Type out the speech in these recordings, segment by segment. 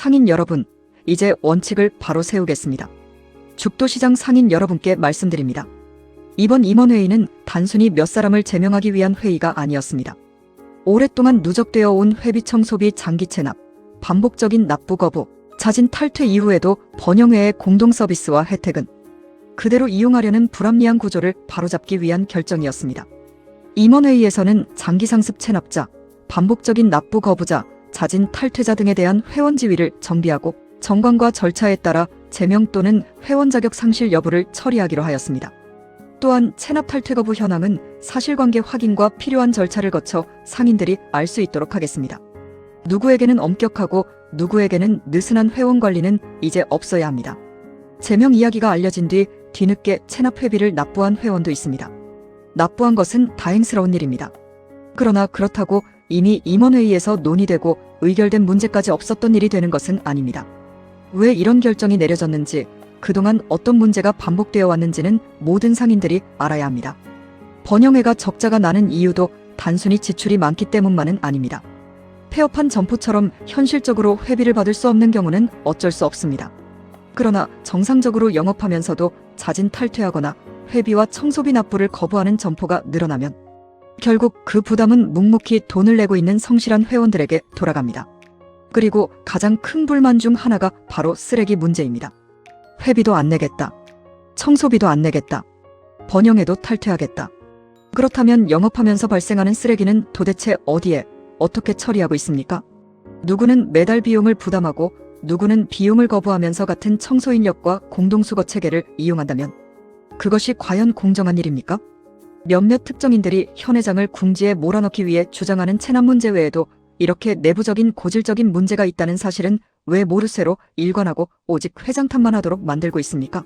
상인 여러분, 이제 원칙을 바로 세우겠습니다. 죽도시장 상인 여러분께 말씀드립니다. 이번 임원회의는 단순히 몇 사람을 제명하기 위한 회의가 아니었습니다. 오랫동안 누적되어 온 회비 청소비 장기 체납, 반복적인 납부 거부, 자진 탈퇴 이후에도 번영회의 공동 서비스와 혜택은 그대로 이용하려는 불합리한 구조를 바로잡기 위한 결정이었습니다. 임원회의에서는 장기 상습 체납자, 반복적인 납부 거부자, 자진 탈퇴자 등에 대한 회원 지위를 정비하고 정관과 절차에 따라 제명 또는 회원 자격 상실 여부를 처리하기로 하였습니다. 또한 체납 탈퇴 거부 현황은 사실관계 확인과 필요한 절차를 거쳐 상인들이 알 수 있도록 하겠습니다. 누구에게는 엄격하고 누구에게는 느슨한 회원 관리는 이제 없어야 합니다. 제명 이야기가 알려진 뒤 뒤늦게 체납 회비를 납부한 회원도 있습니다. 납부한 것은 다행스러운 일입니다. 그러나 그렇다고 이미 임원회의에서 논의되고 의결된 문제까지 없었던 일이 되는 것은 아닙니다. 왜 이런 결정이 내려졌는지, 그동안 어떤 문제가 반복되어 왔는지는 모든 상인들이 알아야 합니다. 번영회가 적자가 나는 이유도 단순히 지출이 많기 때문만은 아닙니다. 폐업한 점포처럼 현실적으로 회비를 받을 수 없는 경우는 어쩔 수 없습니다. 그러나 정상적으로 영업하면서도 자진 탈퇴하거나 회비와 청소비 납부를 거부하는 점포가 늘어나면 결국 그 부담은 묵묵히 돈을 내고 있는 성실한 회원들에게 돌아갑니다. 그리고 가장 큰 불만 중 하나가 바로 쓰레기 문제입니다. 회비도 안 내겠다. 청소비도 안 내겠다. 번영회도 탈퇴하겠다. 그렇다면 영업하면서 발생하는 쓰레기는 도대체 어디에, 어떻게 처리하고 있습니까? 누구는 매달 비용을 부담하고 누구는 비용을 거부하면서 같은 청소 인력과 공동수거 체계를 이용한다면 그것이 과연 공정한 일입니까? 몇몇 특정인들이 현 회장을 궁지에 몰아넣기 위해 주장하는 체납 문제 외에도 이렇게 내부적인 고질적인 문제가 있다는 사실은 왜 모르쇠로 일관하고 오직 회장 탓만 하도록 만들고 있습니까?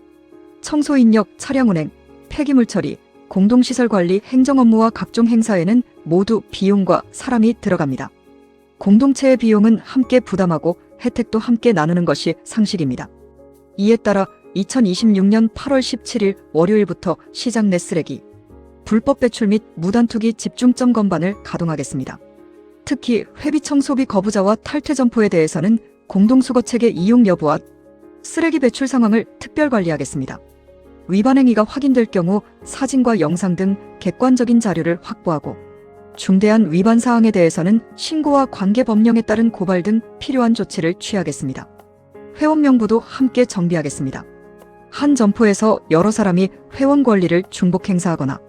청소 인력, 차량 운행, 폐기물 처리, 공동시설 관리, 행정 업무와 각종 행사에는 모두 비용과 사람이 들어갑니다. 공동체의 비용은 함께 부담하고 혜택도 함께 나누는 것이 상식입니다. 이에 따라 2026년 8월 17일 월요일부터 시장 내 쓰레기, 불법 배출 및 무단투기 집중점 검반을 가동하겠습니다. 특히 회비 청소비 거부자와 탈퇴 점포에 대해서는 공동수거체계 이용 여부와 쓰레기 배출 상황을 특별 관리하겠습니다. 위반 행위가 확인될 경우 사진과 영상 등 객관적인 자료를 확보하고 중대한 위반 사항에 대해서는 신고와 관계 법령에 따른 고발 등 필요한 조치를 취하겠습니다. 회원 명부도 함께 정비하겠습니다. 한 점포에서 여러 사람이 회원 권리를 중복 행사하거나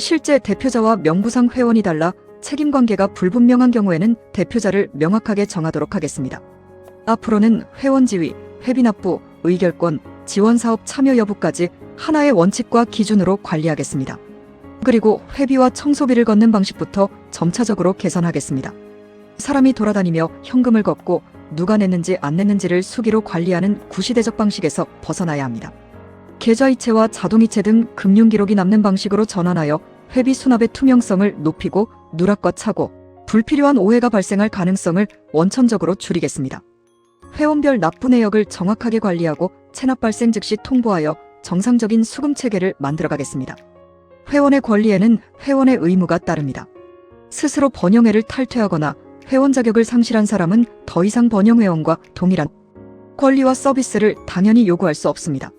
실제 대표자와 명부상 회원이 달라 책임관계가 불분명한 경우에는 대표자를 명확하게 정하도록 하겠습니다. 앞으로는 회원 지위, 회비 납부, 의결권, 지원사업 참여 여부까지 하나의 원칙과 기준으로 관리하겠습니다. 그리고 회비와 청소비를 걷는 방식부터 점차적으로 개선하겠습니다. 사람이 돌아다니며 현금을 걷고 누가 냈는지 안 냈는지를 수기로 관리하는 구시대적 방식에서 벗어나야 합니다. 계좌이체와 자동이체 등 금융기록이 남는 방식으로 전환하여 회비 수납의 투명성을 높이고 누락과 착오, 불필요한 오해가 발생할 가능성을 원천적으로 줄이겠습니다. 회원별 납부 내역을 정확하게 관리하고 체납 발생 즉시 통보하여 정상적인 수금 체계를 만들어가겠습니다. 회원의 권리에는 회원의 의무가 따릅니다. 스스로 번영회를 탈퇴하거나 회원 자격을 상실한 사람은 더 이상 번영회원과 동일한 권리와 서비스를 당연히 요구할 수 없습니다.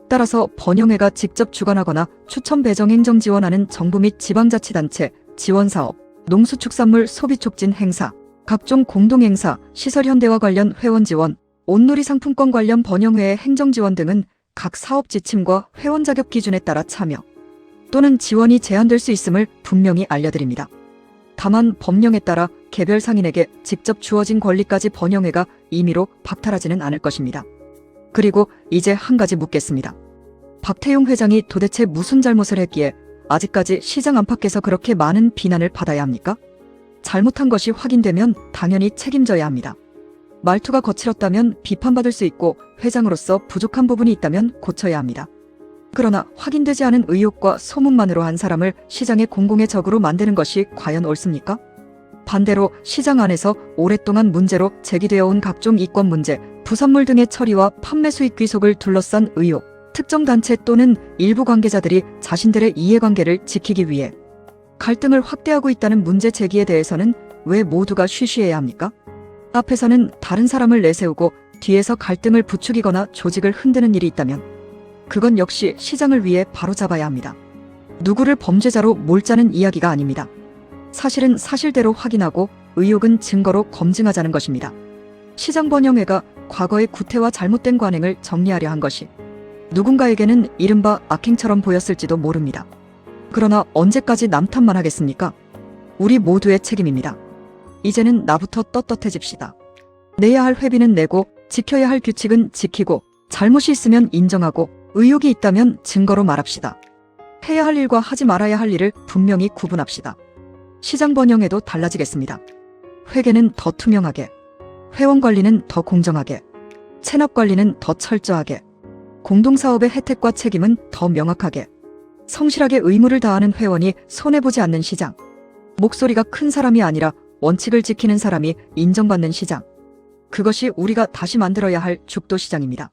따라서 번영회가 직접 주관하거나 추천 배정 행정 지원하는 정부 및 지방자치단체, 지원사업, 농수축산물 소비 촉진 행사, 각종 공동행사, 시설 현대화 관련 회원 지원, 온누리 상품권 관련 번영회의 행정 지원 등은 각 사업 지침과 회원 자격 기준에 따라 참여 또는 지원이 제한될 수 있음을 분명히 알려드립니다. 다만 법령에 따라 개별 상인에게 직접 주어진 권리까지 번영회가 임의로 박탈하지는 않을 것입니다. 그리고 이제 한 가지 묻겠습니다. 박태용 회장이 도대체 무슨 잘못을 했기에 아직까지 시장 안팎에서 그렇게 많은 비난을 받아야 합니까? 잘못한 것이 확인되면 당연히 책임져야 합니다. 말투가 거칠었다면 비판받을 수 있고 회장으로서 부족한 부분이 있다면 고쳐야 합니다. 그러나 확인되지 않은 의혹과 소문만으로 한 사람을 시장의 공공의 적으로 만드는 것이 과연 옳습니까? 반대로 시장 안에서 오랫동안 문제로 제기되어 온 각종 이권 문제, 부산물 등의 처리와 판매 수익 귀속을 둘러싼 의혹, 특정 단체 또는 일부 관계자들이 자신들의 이해관계를 지키기 위해 갈등을 확대하고 있다는 문제 제기에 대해서는 왜 모두가 쉬쉬해야 합니까? 앞에서는 다른 사람을 내세우고 뒤에서 갈등을 부추기거나 조직을 흔드는 일이 있다면 그건 역시 시장을 위해 바로잡아야 합니다. 누구를 범죄자로 몰자는 이야기가 아닙니다. 사실은 사실대로 확인하고 의혹은 증거로 검증하자는 것입니다. 시장 번영회가 과거의 구태와 잘못된 관행을 정리하려 한 것이 누군가에게는 이른바 악행처럼 보였을지도 모릅니다. 그러나 언제까지 남탓만 하겠습니까? 우리 모두의 책임입니다. 이제는 나부터 떳떳해집시다. 내야 할 회비는 내고 지켜야 할 규칙은 지키고 잘못이 있으면 인정하고 의혹이 있다면 증거로 말합시다. 해야 할 일과 하지 말아야 할 일을 분명히 구분합시다. 시장 번영에도 달라지겠습니다. 회계는 더 투명하게, 회원 관리는 더 공정하게, 체납 관리는 더 철저하게, 공동사업의 혜택과 책임은 더 명확하게, 성실하게 의무를 다하는 회원이 손해보지 않는 시장, 목소리가 큰 사람이 아니라 원칙을 지키는 사람이 인정받는 시장, 그것이 우리가 다시 만들어야 할 죽도시장입니다.